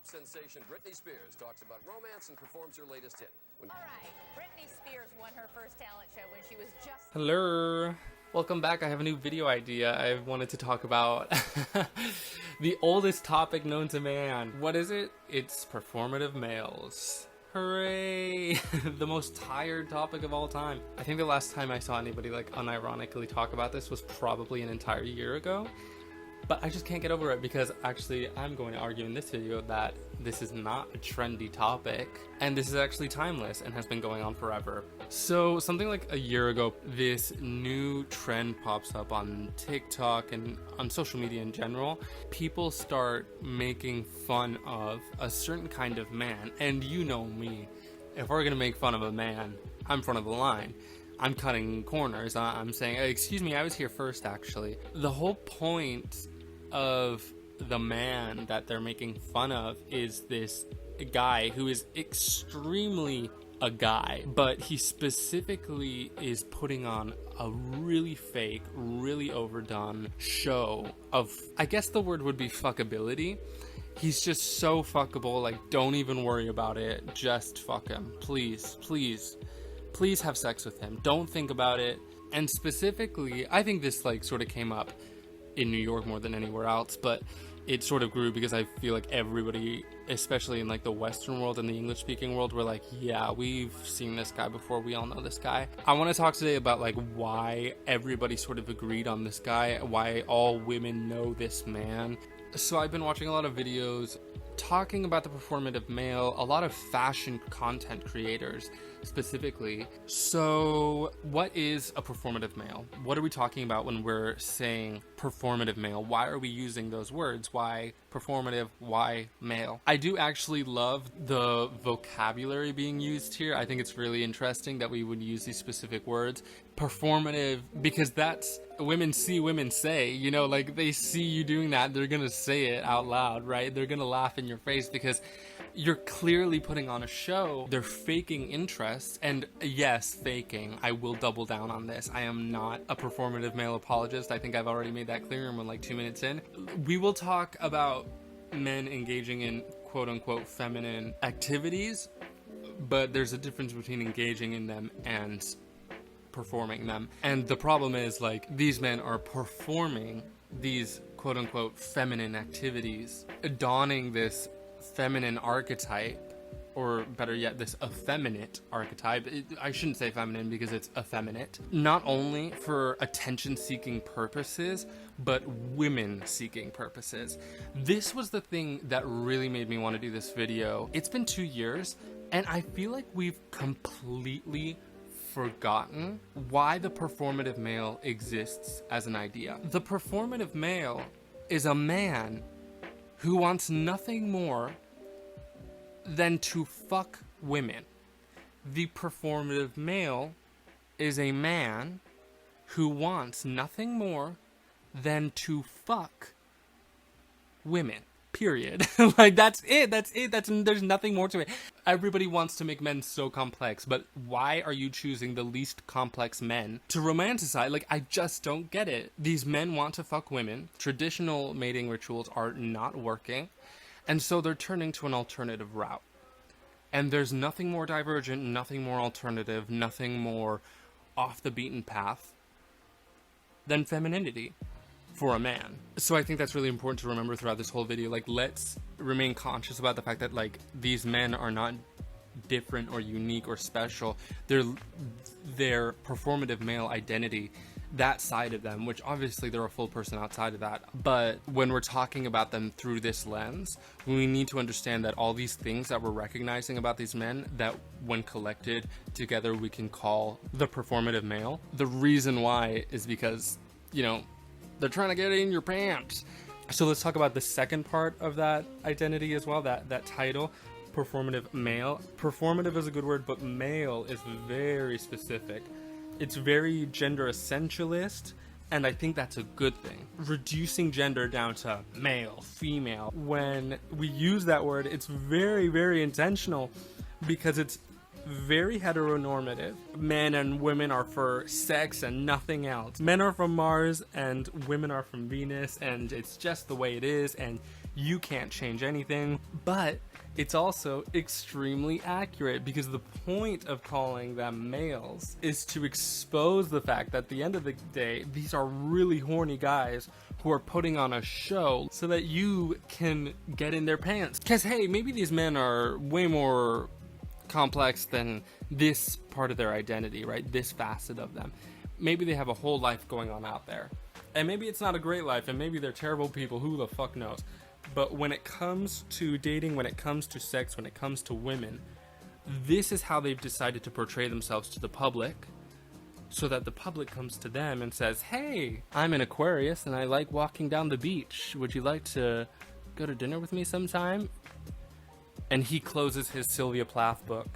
Pop sensation Britney Spears talks about romance and performs her latest hit. All right, Britney Spears won her first talent show when she was just... Hello. Welcome back. I have a new video idea. I wanted to talk about the oldest topic known to man. What is it? It's performative males. Hooray! The most tired topic of all time. I think the last time I saw anybody like unironically talk about this was probably an entire year ago. But I just can't get over it because actually I'm going to argue in this video that this is not a trendy topic and this is actually timeless and has been going on forever. So something like a year ago, this new trend pops up on TikTok and on social media in general. People start making fun of a certain kind of man, and you know me. If we're gonna make fun of a man, I'm front of the line. I'm cutting corners. I'm saying, excuse me, I was here first actually. The whole point of the man that they're making fun of is this guy who is extremely a guy, but he specifically is putting on a really fake, really overdone show of, I guess the word would be fuckability. He's just so fuckable, like, don't even worry about it, just fuck him. Please, please, please have sex with him. Don't think about it. And specifically, I think this like sort of came up in New York more than anywhere else, but it sort of grew because I feel like everybody, especially in like the Western world and the English speaking world, were like, yeah, we've seen this guy before, we all know this guy. I want to talk today about like why everybody sort of agreed on this guy, why all women know this man. So I've been watching a lot of videos talking about the performative male, a lot of fashion content creators specifically. So what is a performative male? What are we talking about when we're saying performative male? Why are we using those words? Why performative? Why male? I do actually love the vocabulary being used here. I think it's really interesting that we would use these specific words. Performative, because that's women see, women say, you know, like they see you doing that, they're gonna say it out loud, right? They're gonna laugh in your face because you're clearly putting on a show. They're faking interest, and yes, faking. I will double down on this. I am not a performative male apologist. I think I've already made that clear and we're like 2 minutes in. We will talk about men engaging in quote-unquote feminine activities, but there's a difference between engaging in them and performing them. And the problem is, like, these men are performing these quote-unquote feminine activities, donning this feminine archetype, or better yet, this effeminate archetype. I shouldn't say feminine because it's effeminate. Not only for attention-seeking purposes, but women-seeking purposes. This was the thing that really made me want to do this video. It's been 2 years, and I feel like we've completely forgotten why the performative male exists as an idea. The performative male is a man who wants nothing more than to fuck women. The performative male is a man who wants nothing more than to fuck women. Period. Like, that's it. There's nothing more to it. Everybody wants to make men so complex, but why are you choosing the least complex men to romanticize? Like, I just don't get it. These men want to fuck women. Traditional mating rituals are not working, and so they're turning to an alternative route. And there's nothing more divergent, nothing more alternative, nothing more off the beaten path than femininity for a man. So I think that's really important to remember throughout this whole video. Like, let's remain conscious about the fact that, like, these men are not different or unique or special. Their performative male identity, that side of them, which obviously they're a full person outside of that, but when we're talking about them through this lens, we need to understand that all these things that we're recognizing about these men, that when collected together we can call the performative male. The reason why is because, you know, they're trying to get in your pants. So let's talk about the second part of that identity as well, that title, performative male. Performative is a good word, but male is very specific. It's very gender essentialist, and I think that's a good thing. Reducing gender down to male, female. When we use that word, it's very, very intentional because it's very heteronormative. Men and women are for sex and nothing else. Men are from Mars and women are from Venus, and it's just the way it is, and You can't change anything. But it's also extremely accurate, because the point of calling them males is to expose the fact that at the end of the day, these are really horny guys who are putting on a show so that you can get in their pants. Because, hey, maybe these men are way more complex than this part of their identity, right? This facet of them. Maybe they have a whole life going on out there. And maybe it's not a great life, and maybe they're terrible people, who the fuck knows. But when it comes to dating, when it comes to sex, when it comes to women, this is how they've decided to portray themselves to the public, so that the public comes to them and says, hey, I'm an Aquarius and I like walking down the beach. Would you like to go to dinner with me sometime? And he closes his Sylvia Plath book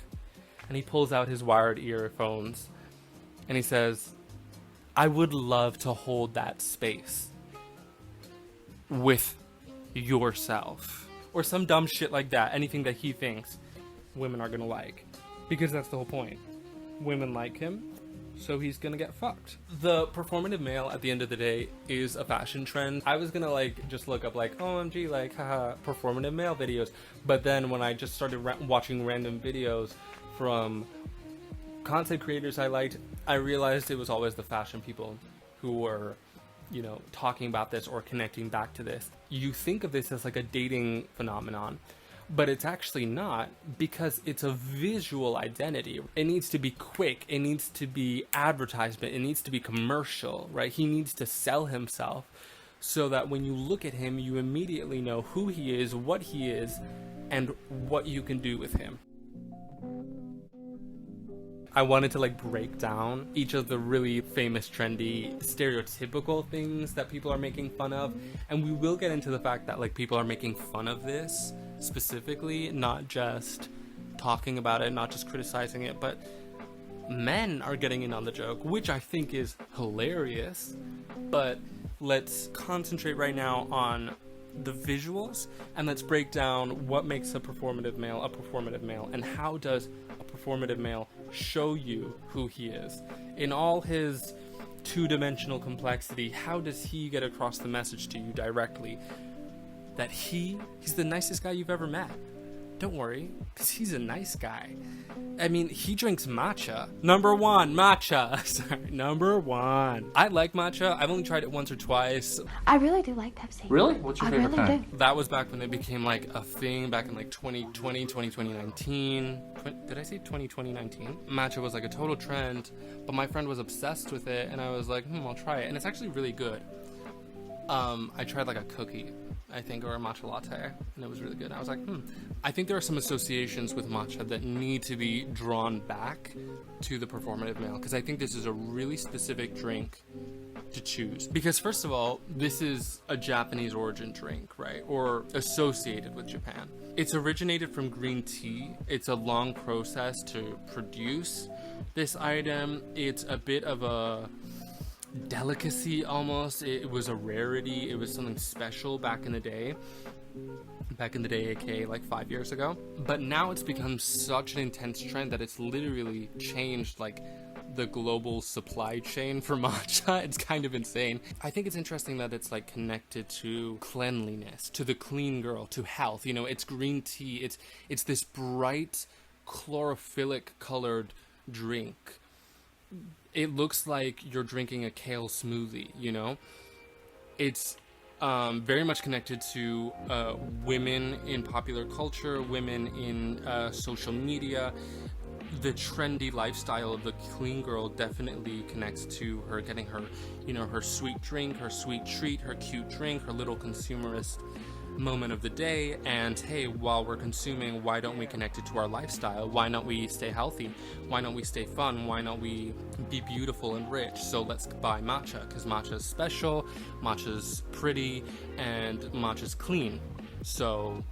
and he pulls out his wired earphones and he says, I would love to hold that space with yourself. Or some dumb shit like that. Anything that he thinks women are gonna like. Because that's the whole point. Women like him, so he's gonna get fucked. The performative male, at the end of the day, is a fashion trend. I was gonna like just look up like, OMG, like, haha, performative male videos. But then when I just started watching random videos from content creators I liked, I realized it was always the fashion people who were, you know, talking about this or connecting back to this. You think of this as like a dating phenomenon, but it's actually not, because it's a visual identity. It needs to be quick, it needs to be advertisement, it needs to be commercial, right? He needs to sell himself so that when you look at him, you immediately know who he is, what he is, and what you can do with him. I wanted to like break down each of the really famous, trendy, stereotypical things that people are making fun of. And we will get into the fact that like people are making fun of this specifically, not just talking about it, not just criticizing it, but men are getting in on the joke, which I think is hilarious. But let's concentrate right now on the visuals, and let's break down what makes a performative male, and how does a performative male show you who he is in all his two-dimensional complexity. How does he get across the message to you directly that he's the nicest guy you've ever met? Don't worry, because he's a nice guy. I mean, he drinks matcha. Number one, matcha. Sorry, number one. I like matcha. I've only tried it once or twice. I really do like Pepsi. Really? What's your favorite really kind? do. That was back when they became like a thing, back in like 2019. Did I say 2019? Matcha was like a total trend, but my friend was obsessed with it, and I was like, I'll try it. And it's actually really good. I tried like a cookie, I think, or a matcha latte, and it was really good. I was like, I think there are some associations with matcha that need to be drawn back to the performative male, because I think this is a really specific drink to choose. Because first of all, this is a Japanese origin drink, right? Or associated with Japan. It's originated from green tea. It's a long process to produce this item. It's a bit of a delicacy almost. It was a rarity. It was something special back in the day, aka like 5 years ago. But now it's become such an intense trend that it's literally changed like the global supply chain for matcha. It's kind of insane. I think it's interesting that it's like connected to cleanliness, to the clean girl, to health. You know, it's green tea. It's this bright chlorophyllic colored drink. It looks like you're drinking a kale smoothie, you know? It's very much connected to women in popular culture, women in social media. The trendy lifestyle of the clean girl definitely connects to her getting her, you know, her sweet drink, her sweet treat, her cute drink, her little consumerist moment of the day. And hey, while we're consuming, why don't we connect it to our lifestyle? Why not we stay healthy? Why not we stay fun? Why not we be beautiful and rich? So let's buy matcha, because matcha is special, matcha's pretty, and matcha's clean. So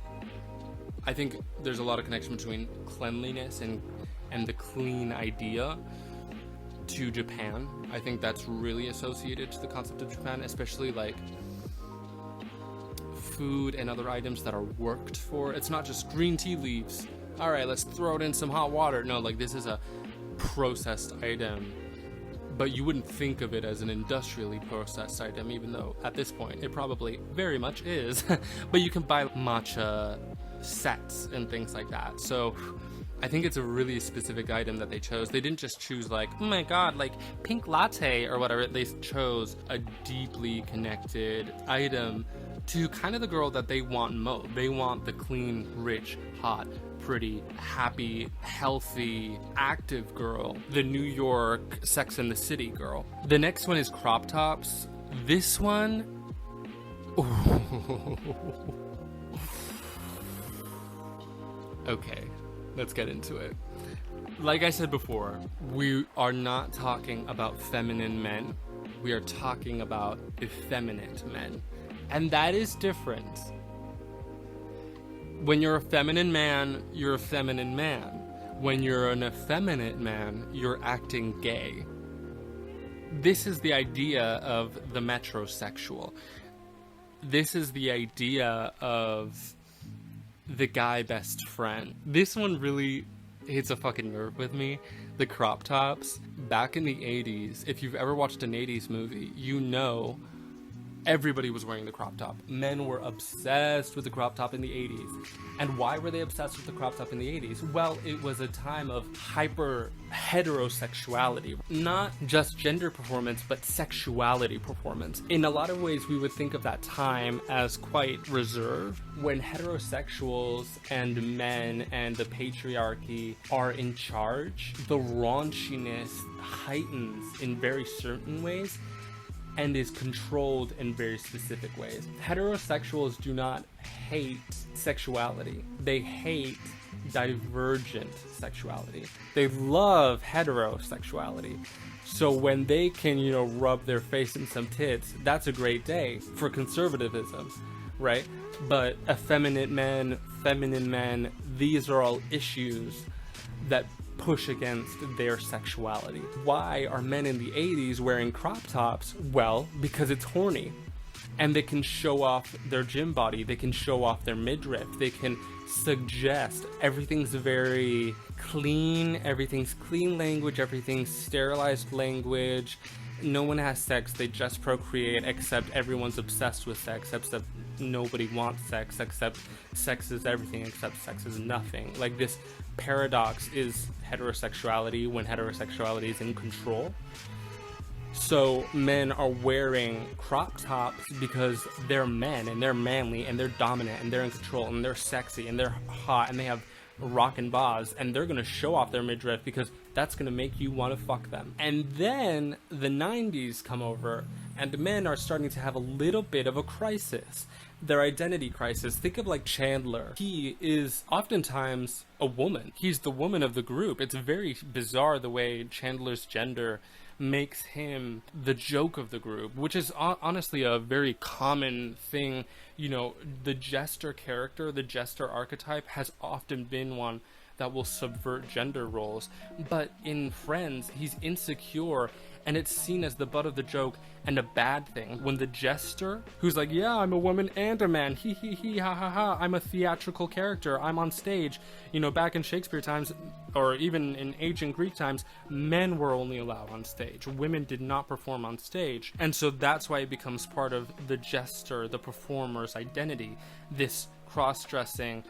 I think there's a lot of connection between cleanliness and the clean idea to Japan. I think that's really associated to the concept of Japan, especially like food and other items that are worked for. It's not just green tea leaves. All right, let's throw it in some hot water. No, like this is a processed item, but you wouldn't think of it as an industrially processed item, even though at this point it probably very much is. But you can buy matcha sets and things like that. So I think it's a really specific item that they chose. They didn't just choose like, oh my god, like pink latte or whatever. They chose a deeply connected item to kind of the girl that they want most. They want the clean, rich, hot, pretty, happy, healthy, active girl. The New York Sex and the City girl. The next one is crop tops. This one... Okay, let's get into it. Like I said before, we are not talking about feminine men. We are talking about effeminate men. And that is different. When you're a feminine man, you're a feminine man. When you're an effeminate man, you're acting gay. This is the idea of the metrosexual. This is the idea of the guy best friend. This one really hits a fucking nerve with me. The crop tops. Back in the 80s, if you've ever watched an 80s movie, you know everybody was wearing the crop top. Men were obsessed with the crop top in the 80s. And why were they obsessed with the crop top in the 80s? Well, it was a time of hyper heterosexuality. Not just gender performance, but sexuality performance. In a lot of ways, we would think of that time as quite reserved. When heterosexuals and men and the patriarchy are in charge, the raunchiness heightens in very certain ways and is controlled in very specific ways. Heterosexuals do not hate sexuality. They hate divergent sexuality. They love heterosexuality. So when they can, rub their face in some tits, that's a great day for conservatism, right? But effeminate men, feminine men, these are all issues that push against their sexuality. Why are men in the 80s wearing crop tops? Well, because it's horny. And they can show off their gym body. They can show off their midriff. They can suggest everything's very clean. Everything's clean language. Everything's sterilized language. No one has sex. They just procreate, except everyone's obsessed with sex, except nobody wants sex, except sex is everything, except sex is nothing. Like, this paradox is heterosexuality when heterosexuality is in control. So men are wearing crop tops because they're men and they're manly and they're dominant and they're in control and they're sexy and they're hot and they have rockin' bars and they're gonna show off their midriff because that's gonna make you want to fuck them. And then the 90s come over and men are starting to have a little bit of a crisis. Their identity crisis. Think of like Chandler. He is oftentimes a woman. He's the woman of the group. It's very bizarre the way Chandler's gender makes him the joke of the group, which is honestly a very common thing. The jester character, the jester archetype has often been one that will subvert gender roles. But in Friends, he's insecure and it's seen as the butt of the joke and a bad thing. When the jester, who's like, yeah, I'm a woman and a man, he, ha, ha, ha, I'm a theatrical character, I'm on stage. Back in Shakespeare times, or even in ancient Greek times, men were only allowed on stage. Women did not perform on stage. And so that's why it becomes part of the jester, the performer's identity, this cross-dressing,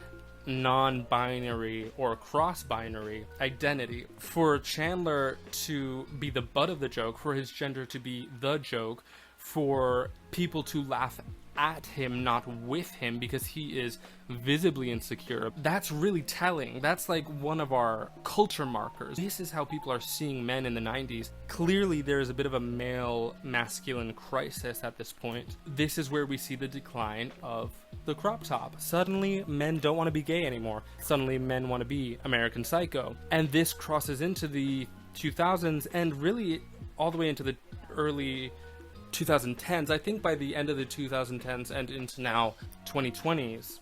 non-binary or cross-binary identity. For Chandler to be the butt of the joke, for his gender to be the joke, for people to laugh at him, not with him, because he is visibly insecure, that's really telling. That's like one of our culture markers. This is how people are seeing men in the 90s. Clearly there's a bit of a male masculine crisis at this point. This is where we see the decline of the crop top. Suddenly men don't want to be gay anymore. Suddenly men want to be American Psycho. And this crosses into the 2000s and really all the way into the early 2010s. I think by the end of the 2010s and into now 2020s,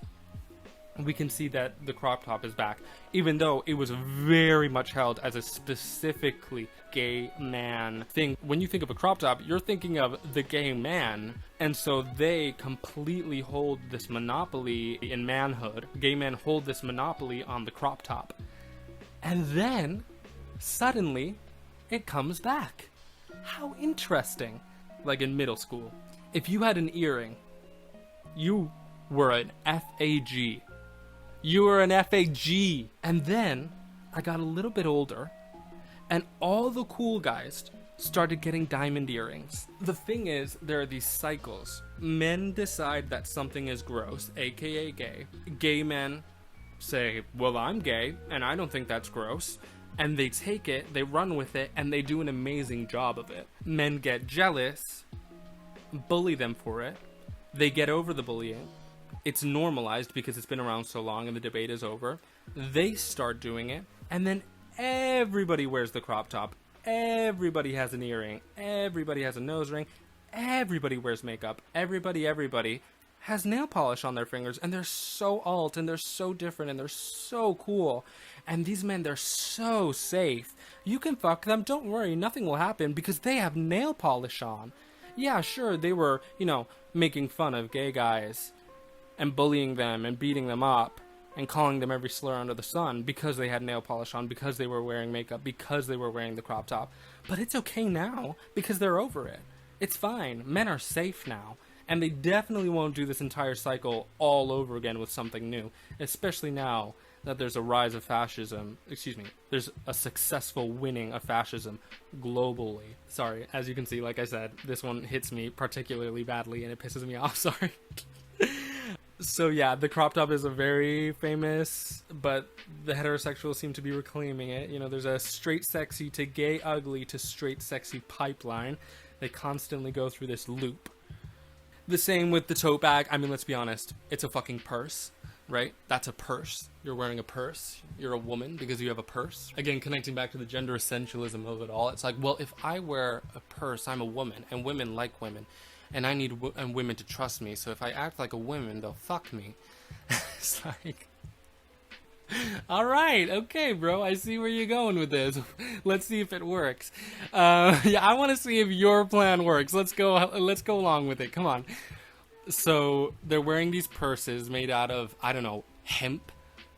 we can see that the crop top is back, even though it was very much held as a specifically gay man thing. When you think of a crop top, you're thinking of the gay man, and so they completely hold this monopoly in manhood. Gay men hold this monopoly on the crop top. And then, suddenly, it comes back. How interesting. Like in middle school, if you had an earring, you were an FAG. You were an FAG. And then I got a little bit older, and all the cool guys started getting diamond earrings. The thing is, there are these cycles. Men decide that something is gross, aka gay. Gay men say, well, I'm gay, and I don't think that's gross. And they take it, they run with it, and they do an amazing job of it. Men get jealous, bully them for it. They get over the bullying. It's normalized because it's been around so long and the debate is over. They start doing it, and then everybody wears the crop top. Everybody has an earring. Everybody has a nose ring. Everybody wears makeup. Everybody has nail polish on their fingers, and they're so alt, and they're so different, and they're so cool. And these men, they're so safe. You can fuck them, don't worry, nothing will happen, because they have nail polish on. Yeah, sure, they were, making fun of gay guys, and bullying them, and beating them up, and calling them every slur under the sun, because they had nail polish on, because they were wearing makeup, because they were wearing the crop top. But it's okay now, because they're over it. It's fine. Men are safe now. And they definitely won't do this entire cycle all over again with something new, especially now that there's a rise of fascism. There's a successful winning of fascism globally. Sorry, as you can see, like I said, this one hits me particularly badly and it pisses me off, sorry. So yeah, the crop top is a very famous, but the heterosexuals seem to be reclaiming it. There's a straight sexy to gay ugly to straight sexy pipeline. They constantly go through this loop. The same with the tote bag. I mean, let's be honest. It's a fucking purse, right? That's a purse. You're wearing a purse. You're a woman because you have a purse. Again, connecting back to the gender essentialism of it all. It's like, well, if I wear a purse, I'm a woman, and women like women, and I need women to trust me. So if I act like a woman, they'll fuck me. It's like, all right, okay, bro. I see where you're going with this. Let's see if it works. Yeah, I want to see if your plan works. Let's go along with it. Come on. So they're wearing these purses made out of, I don't know, hemp,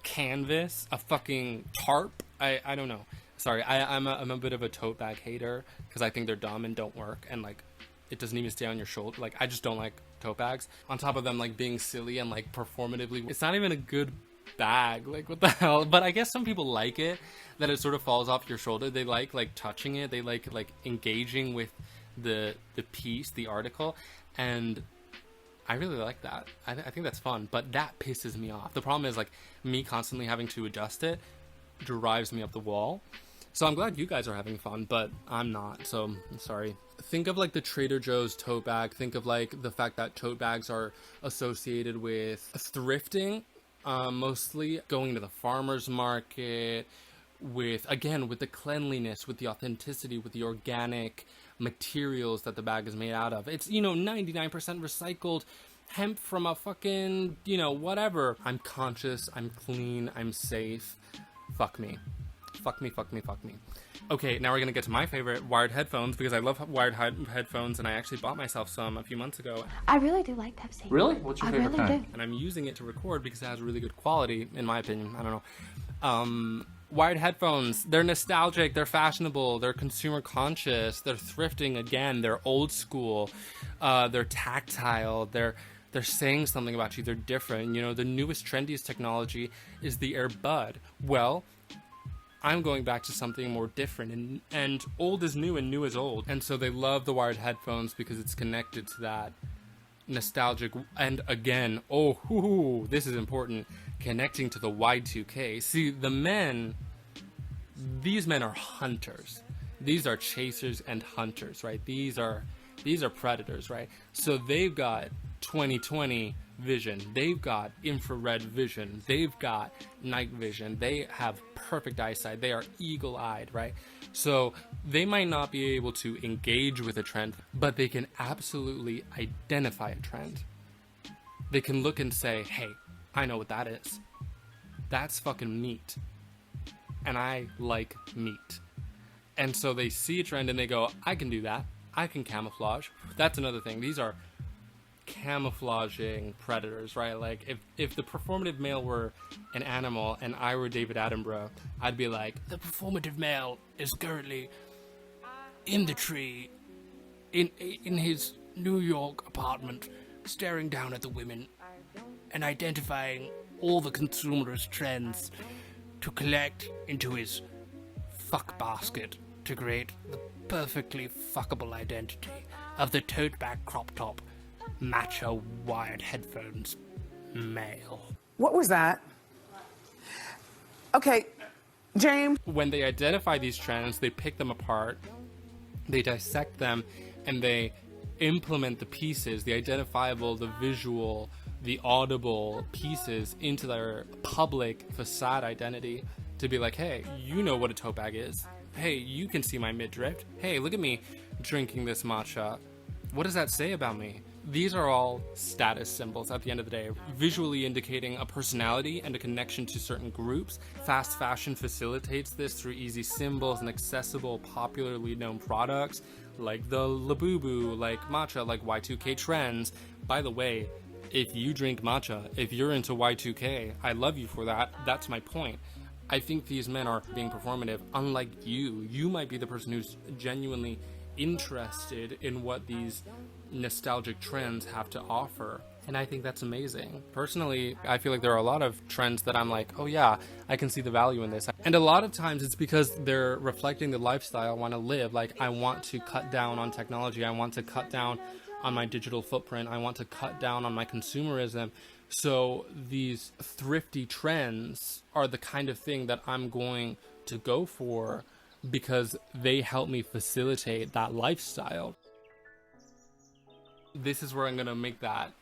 canvas, a fucking tarp. I don't know. Sorry, I'm a bit of a tote bag hater because I think they're dumb and don't work, and like it doesn't even stay on your shoulder. Like, I just don't like tote bags. On top of them like being silly and like performatively, it's not even a good bag. Like, what the hell? But I guess some people like it, that it sort of falls off your shoulder. They like touching it. They like engaging with the piece, the article, and I really like that. I think that's fun, but that pisses me off. The problem is, like, me constantly having to adjust it drives me up the wall. So I'm glad you guys are having fun, but I'm not, so I'm sorry. Think of like the Trader Joe's tote bag. Think of like the fact that tote bags are associated with thrifting, mostly going to the farmer's market, with the cleanliness, with the authenticity, with the organic materials that the bag is made out of. It's, 99% recycled hemp from a fucking, whatever. I'm conscious, I'm clean, I'm safe. Fuck me. Fuck me. Okay, now we're gonna get to my favorite, wired headphones, because I love wired headphones, and I actually bought myself some a few months ago. I really do like Pepsi. Really? What's your favorite kind? I really do. And I'm using it to record because it has really good quality, in my opinion. I don't know. Wired headphones, they're nostalgic, they're fashionable, they're consumer conscious, they're thrifting again, they're old school, they're tactile, they're saying something about you, they're different. The newest, trendiest technology is the earbud. Well, I'm going back to something more different, and old is new and new is old. And so they love the wired headphones because it's connected to that nostalgic, and again, this is important, connecting to the Y2K. See, these men are hunters. These are chasers and hunters, right? These are predators, right? So they've got 20/20 vision, they've got infrared vision, they've got night vision, they have perfect eyesight, they are eagle-eyed, right? So they might not be able to engage with a trend, but they can absolutely identify a trend. They can look and say, hey, I know what that is. That's fucking meat. And I like meat. And so they see a trend and they go, I can do that. I can camouflage. That's another thing. These are camouflaging predators, right? Like, if the performative male were an animal and I were David Attenborough, I'd be like, the performative male is currently in the tree, in his New York apartment, staring down at the women and identifying all the consumerist trends to collect into his fuck basket to create the perfectly fuckable identity of the tote bag crop top, macho wired headphones male. What was that? Okay, James. When they identify these trends, they pick them apart, they dissect them, and they implement the pieces, the identifiable, the visual, the audible pieces into their public facade identity to be like, hey, you know what a tote bag is. Hey, you can see my midriff. Hey, look at me drinking this matcha. What does that say about me? These are all status symbols at the end of the day, visually indicating a personality and a connection to certain groups. Fast fashion facilitates this through easy symbols and accessible, popularly known products like the Labubu, like matcha, like Y2K trends. By the way, if you drink matcha, if you're into Y2K, I love you for that. That's my point. I think these men are being performative, unlike you. You might be the person who's genuinely interested in what these nostalgic trends have to offer, and I think that's amazing. Personally, I feel like there are a lot of trends that I'm like, oh yeah, I can see the value in this. And a lot of times it's because they're reflecting the lifestyle I want to live. Like, I want to cut down on technology, I want to cut down on my digital footprint, I want to cut down on my consumerism. So these thrifty trends are the kind of thing that I'm going to go for because they help me facilitate that lifestyle. This is where I'm going to make that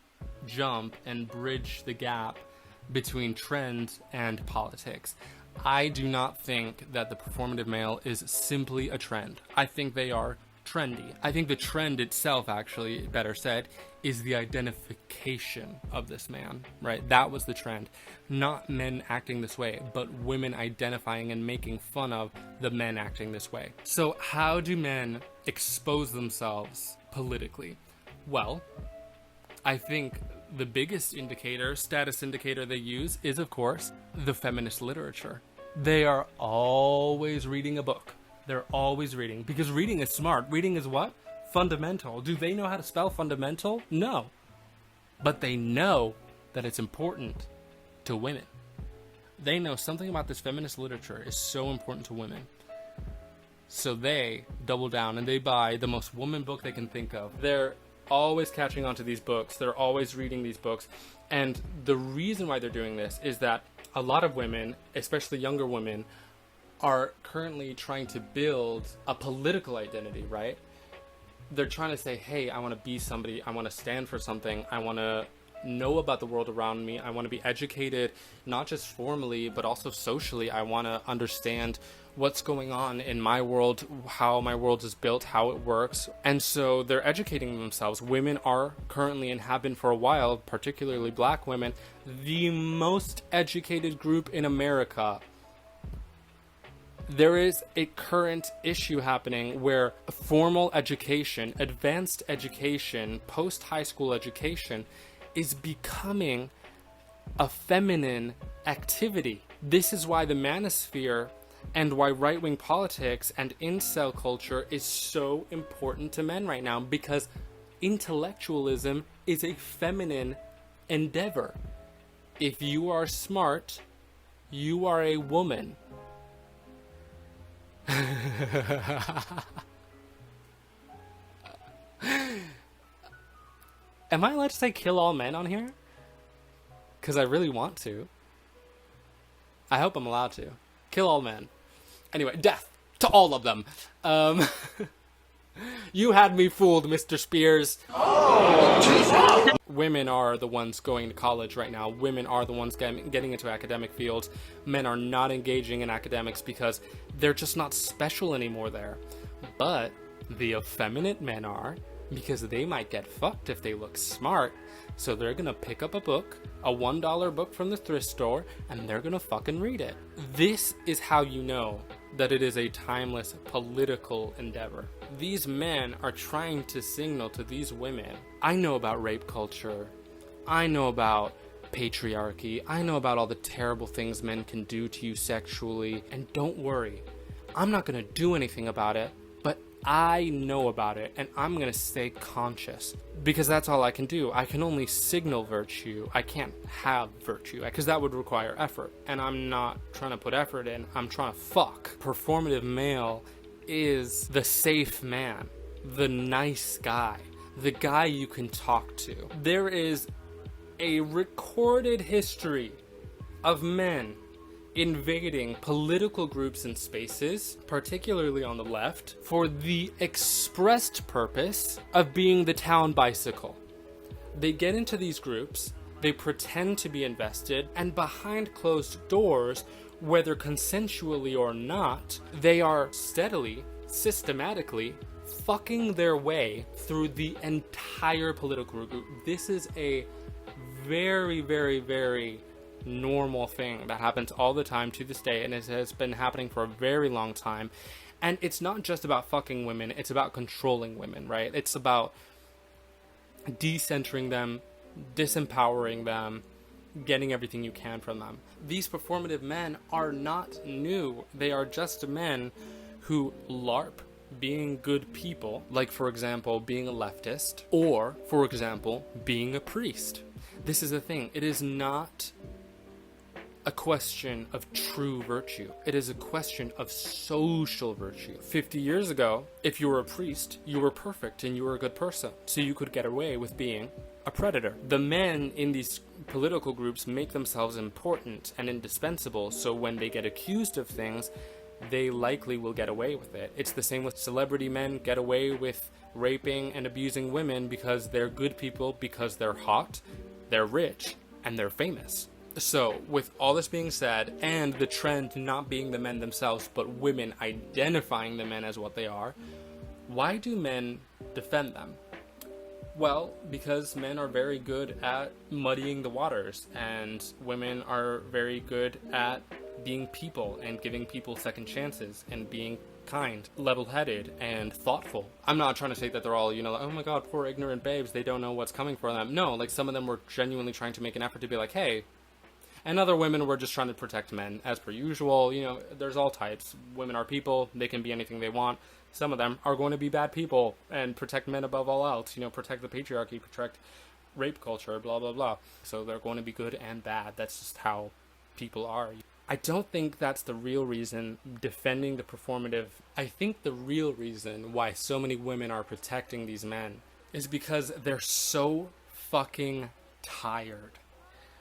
jump and bridge the gap between trends and politics. I do not think that the performative male is simply a trend. I think they are trendy. I think the trend itself, actually, better said, is the identification of this man, right? That was the trend. Not men acting this way, but women identifying and making fun of the men acting this way. So how do men expose themselves politically? Well, I think the biggest indicator, status indicator they use is, of course, the feminist literature. They are always reading a book. They're always reading, because reading is smart. Reading is what? Fundamental. Do they know how to spell fundamental? No. But they know that it's important to women. They know something about this feminist literature is so important to women. So they double down and they buy the most woman book they can think of. They're always catching on to these books. They're always reading these books. And the reason why they're doing this is that a lot of women, especially younger women, are currently trying to build a political identity, right? They're trying to say, hey, I want to be somebody, I want to stand for something, I want to know about the world around me, I want to be educated, not just formally, but also socially. I want to understand what's going on in my world, how my world is built, how it works. And so they're educating themselves. Women are currently, and have been for a while, particularly black women, the most educated group in America. There is a current issue happening where formal education, advanced education, post-high school education is becoming a feminine activity. This is why the manosphere and why right-wing politics and incel culture is so important to men right now, because intellectualism is a feminine endeavor. If you are smart, you are a woman. Am I allowed to say kill all men on here? Because I really want to. I hope I'm allowed to. Kill all men. Anyway, death to all of them. You had me fooled, Mr. Spears. Oh, women are the ones going to college right now. Women are the ones getting into academic fields. Men are not engaging in academics because they're just not special anymore there. But the effeminate men are, because they might get fucked if they look smart. So they're gonna pick up a book, a $1 book from the thrift store, and they're gonna fucking read it. This is how you know that it is a timeless political endeavor. These men are trying to signal to these women, I know about rape culture, I know about patriarchy, I know about all the terrible things men can do to you sexually, and don't worry, I'm not gonna do anything about it, but I know about it, and I'm gonna stay conscious, because that's all I can do. I can only signal virtue. I can't have virtue, because that would require effort, and I'm not trying to put effort in. I'm trying to fuck. Performative male is the safe man, the nice guy, the guy you can talk to. There is a recorded history of men invading political groups and spaces, particularly on the left, for the expressed purpose of being the town bicycle. They get into these groups, they pretend to be invested, and behind closed doors, whether consensually or not, they are steadily, systematically fucking their way through the entire political group. This is a very, very, very normal thing that happens all the time to this day, and it has been happening for a very long time. And it's not just about fucking women, it's about controlling women, right? It's about decentering them, disempowering them, getting everything you can from them. These performative men are not new. They are just men who LARP being good people, like for example being a leftist, or for example being a priest. This is the thing, it is not a question of true virtue. It is a question of social virtue. 50 years ago, if you were a priest, you were perfect and you were a good person, so you could get away with being a predator. The men in these political groups make themselves important and indispensable, so when they get accused of things, they likely will get away with it. It's the same with celebrity men get away with raping and abusing women because they're good people, because they're hot, they're rich, and they're famous. So, with all this being said, and the trend not being the men themselves, but women identifying the men as what they are, why do men defend them? Well, because men are very good at muddying the waters, and women are very good at being people and giving people second chances and being kind, level-headed, and thoughtful. I'm not trying to say that they're all, like, oh my god, poor ignorant babes, they don't know what's coming for them. No, like, some of them were genuinely trying to make an effort to be like, hey. And other women were just trying to protect men, as per usual. There's all types. Women are people, they can be anything they want. Some of them are going to be bad people and protect men above all else. Protect the patriarchy, protect rape culture, blah, blah, blah. So they're going to be good and bad. That's just how people are. I don't think that's the real reason defending the performative. I think the real reason why so many women are protecting these men is because they're so fucking tired.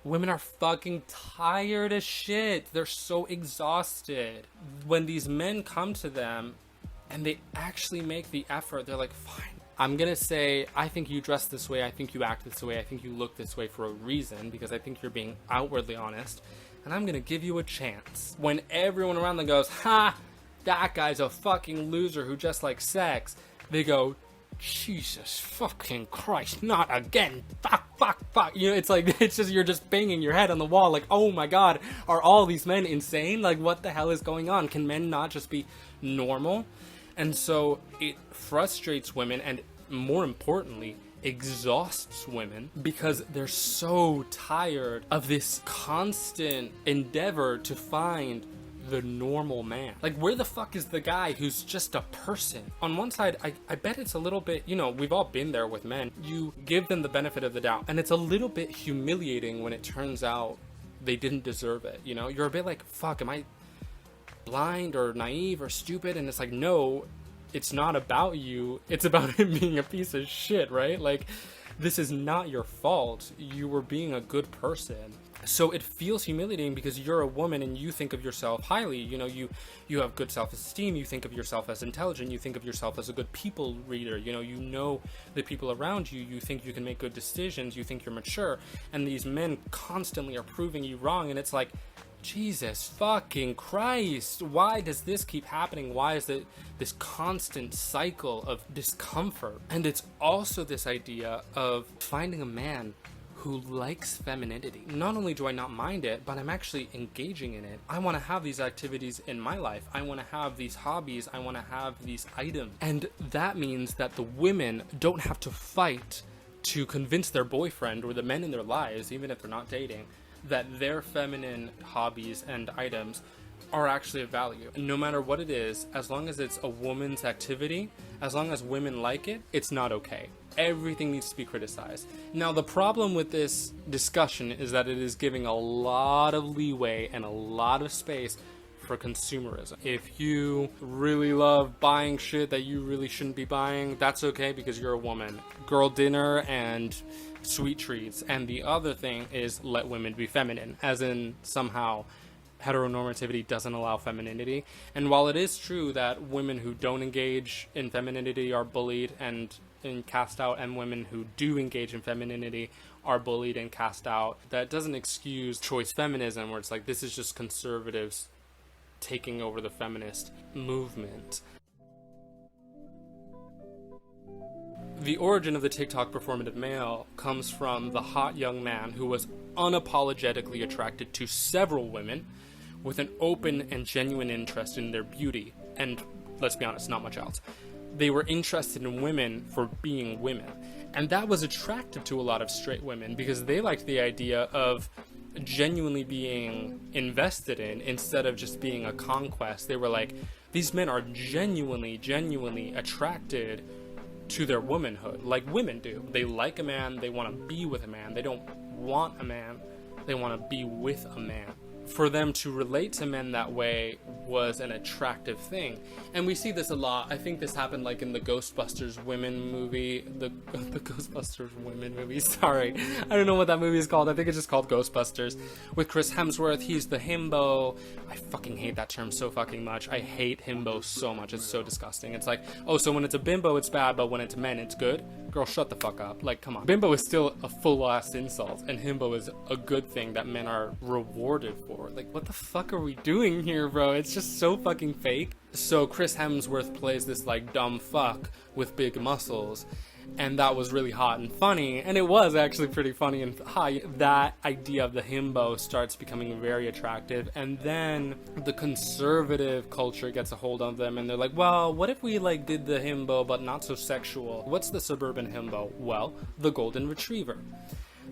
Women are fucking tired as shit. They're so exhausted. When these men come to them and they actually make the effort, they're like, fine, I'm gonna say, I think you dress this way, I think you act this way, I think you look this way for a reason, because I think you're being outwardly honest, and I'm gonna give you a chance. When everyone around them goes, ha, that guy's a fucking loser who just likes sex, they go, Jesus fucking Christ, not again, fuck. It's like, it's just, you're just banging your head on the wall like, oh my god, are all these men insane? Like, what the hell is going on? Can men not just be normal? And so it frustrates women, and more importantly, exhausts women, because they're so tired of this constant endeavor to find the normal man. Like, where the fuck is the guy who's just a person? On one side, I bet it's a little bit, we've all been there with men. You give them the benefit of the doubt, and it's a little bit humiliating when it turns out they didn't deserve it. You're a bit like, fuck, am I blind or naive or stupid? And it's like, no, it's not about you. It's about him being a piece of shit, right? Like, this is not your fault. You were being a good person. So it feels humiliating because you're a woman and you think of yourself highly. You have good self-esteem. You think of yourself as intelligent. You think of yourself as a good people reader. You know the people around you. You think you can make good decisions. You think you're mature. And these men constantly are proving you wrong. And it's like, Jesus fucking Christ, why does this keep happening? Why is it this constant cycle of discomfort? And it's also this idea of finding a man who likes femininity. Not only do I not mind it, but I'm actually engaging in it. I want to have these activities in my life. I want to have these hobbies. I want to have these items. And that means that the women don't have to fight to convince their boyfriend or the men in their lives, even if they're not dating, that their feminine hobbies and items are actually of value. And no matter what it is, as long as it's a woman's activity, as long as women like it, it's not okay. Everything needs to be criticized. Now, the problem with this discussion is that it is giving a lot of leeway and a lot of space for consumerism. If you really love buying shit that you really shouldn't be buying, that's okay because you're a woman. Girl dinner and sweet treats. And the other thing is let women be feminine, as in somehow heteronormativity doesn't allow femininity. And while it is true that women who don't engage in femininity are bullied and cast out, and women who do engage in femininity are bullied and cast out, that doesn't excuse choice feminism, where it's like, this is just conservatives taking over the feminist movement. The origin of the TikTok performative male comes from the hot young man who was unapologetically attracted to several women with an open and genuine interest in their beauty, and let's be honest, not much else. They were interested in women for being women, and that was attractive to a lot of straight women because they liked the idea of genuinely being invested in instead of just being a conquest. They were like, these men are genuinely attracted to their womanhood, like women do. They like a man, they want to be with a man. They don't want a man, they want to be with a man. For them to relate to men that way was an attractive thing. And we see this a lot. I think this happened like in the Ghostbusters women movie. The Ghostbusters women movie, sorry. I don't know what that movie is called. I think it's just called Ghostbusters. With Chris Hemsworth, he's the himbo. I fucking hate that term so fucking much. I hate himbo so much. It's so disgusting. It's like, oh, so when it's a bimbo, it's bad, but when it's men, it's good? Girl, shut the fuck up. Like, come on. Bimbo is still a full-ass insult, and himbo is a good thing that men are rewarded for. Like, what the fuck are we doing here, bro? It's just so fucking fake. So Chris Hemsworth plays this, like, dumb fuck with big muscles, and that was really hot and funny, and it was actually pretty funny and hot. That idea of the himbo starts becoming very attractive, and then the conservative culture gets a hold of them, and they're like, well, what if we, like, did the himbo but not so sexual? What's the suburban himbo? Well, the golden retriever.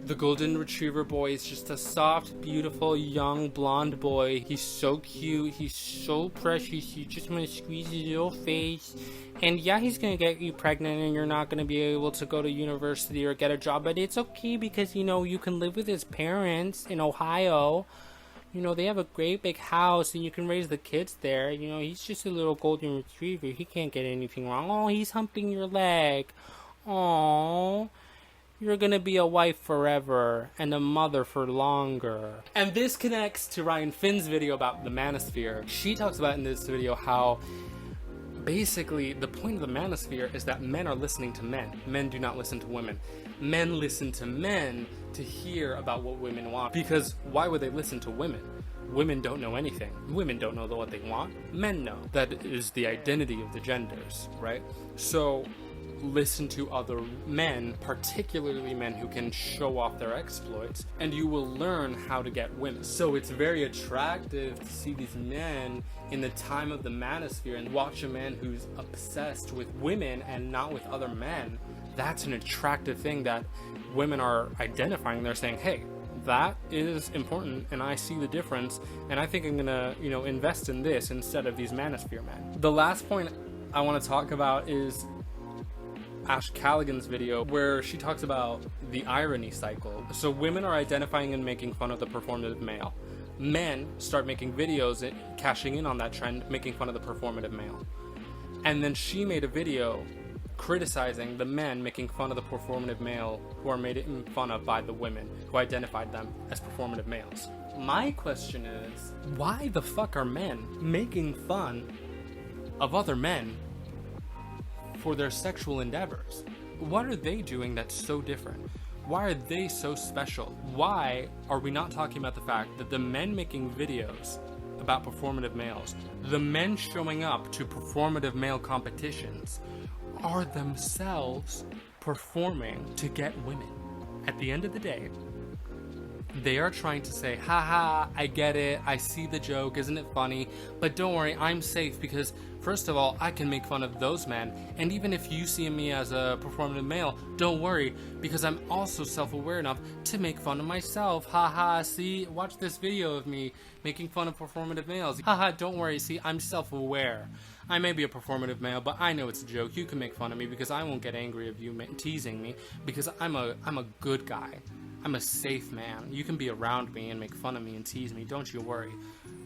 The golden retriever boy is just a soft, beautiful, young, blonde boy. He's so cute. He's so precious. You just want to squeeze his little face. And yeah, he's going to get you pregnant and you're not going to be able to go to university or get a job. But it's okay because, you know, you can live with his parents in Ohio. You know, they have a great big house and you can raise the kids there. You know, he's just a little golden retriever. He can't get anything wrong. Oh, he's humping your leg. Aww. You're gonna be a wife forever and a mother for longer. And this connects to Ryan Finn's video about the manosphere. She talks about in this video how basically the point of the manosphere is that men are listening to men. Men do not listen to women. Men listen to men to hear about what women want. Because why would they listen to women? Women don't know anything. Women don't know what they want. Men know. That is the identity of the genders, right? So listen to other men, particularly men who can show off their exploits, and you will learn how to get women. So it's very attractive to see these men in the time of the manosphere and watch a man who's obsessed with women and not with other men. That's an attractive thing that women are identifying. They're saying, hey, that is important and I see the difference and I think I'm gonna, you know, invest in this instead of these manosphere men. The last point I want to talk about is Ash Callaghan's video where she talks about the irony cycle. So women are identifying and making fun of the performative male. Men start making videos cashing in on that trend, making fun of the performative male. And then she made a video criticizing the men making fun of the performative male who are made fun of by the women who identified them as performative males. My question is, why the fuck are men making fun of other men for their sexual endeavors? What are they doing that's so different? Why are they so special? Why are we not talking about the fact that the men making videos about performative males, the men showing up to performative male competitions, are themselves performing to get women? At the end of the day, They are trying to say, haha, I get it, I see the joke, isn't it funny? But don't worry, I'm safe because, first of all, I can make fun of those men. And even if you see me as a performative male, don't worry, because I'm also self-aware enough to make fun of myself. Haha, see, watch this video of me making fun of performative males. Haha, don't worry, see, I'm self-aware. I may be a performative male, but I know it's a joke. You can make fun of me because I won't get angry of you teasing me because I'm a good guy. I'm a safe man. You can be around me and make fun of me and tease me, don't you worry.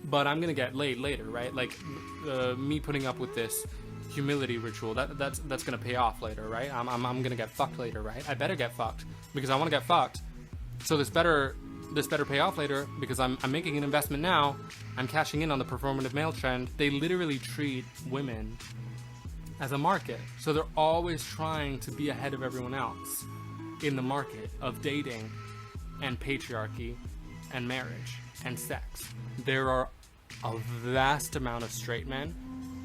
But I'm gonna get laid later, right? Like, me putting up with this humility ritual, that's gonna pay off later, right? I'm gonna get fucked later, right? I better get fucked because I want to get fucked. So this better pay off later because I'm making an investment now. I'm cashing in on the performative male trend. They literally treat women as a market, so they're always trying to be ahead of everyone else in the market of dating and patriarchy and marriage and sex. There are a vast amount of straight men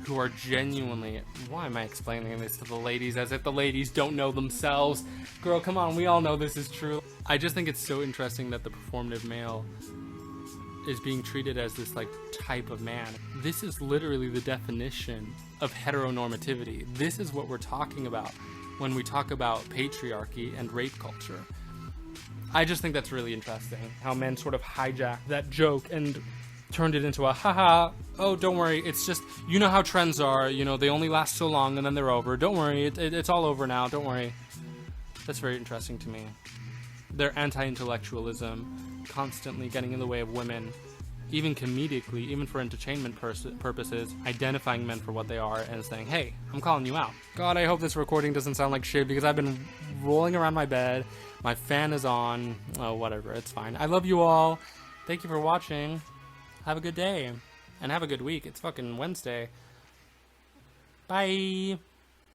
who are genuinely, why am I explaining this to the ladies as if the ladies don't know themselves? Girl, come on, we all know this is true. I just think it's so interesting that the performative male is being treated as this like type of man. This is literally the definition of heteronormativity. This is what we're talking about when we talk about patriarchy and rape culture. I just think that's really interesting, how men sort of hijacked that joke and turned it into a haha, oh, don't worry, it's just, you know how trends are, you know, they only last so long and then they're over. Don't worry, it's all over now, don't worry. That's very interesting to me. Their anti-intellectualism constantly getting in the way of women, even comedically, even for entertainment purposes, identifying men for what they are and saying, hey, I'm calling you out. God, I hope this recording doesn't sound like shit because I've been rolling around my bed. My fan is on. Oh, whatever, it's fine. I love you all. Thank you for watching. Have a good day. And have a good week. It's fucking Wednesday. Bye.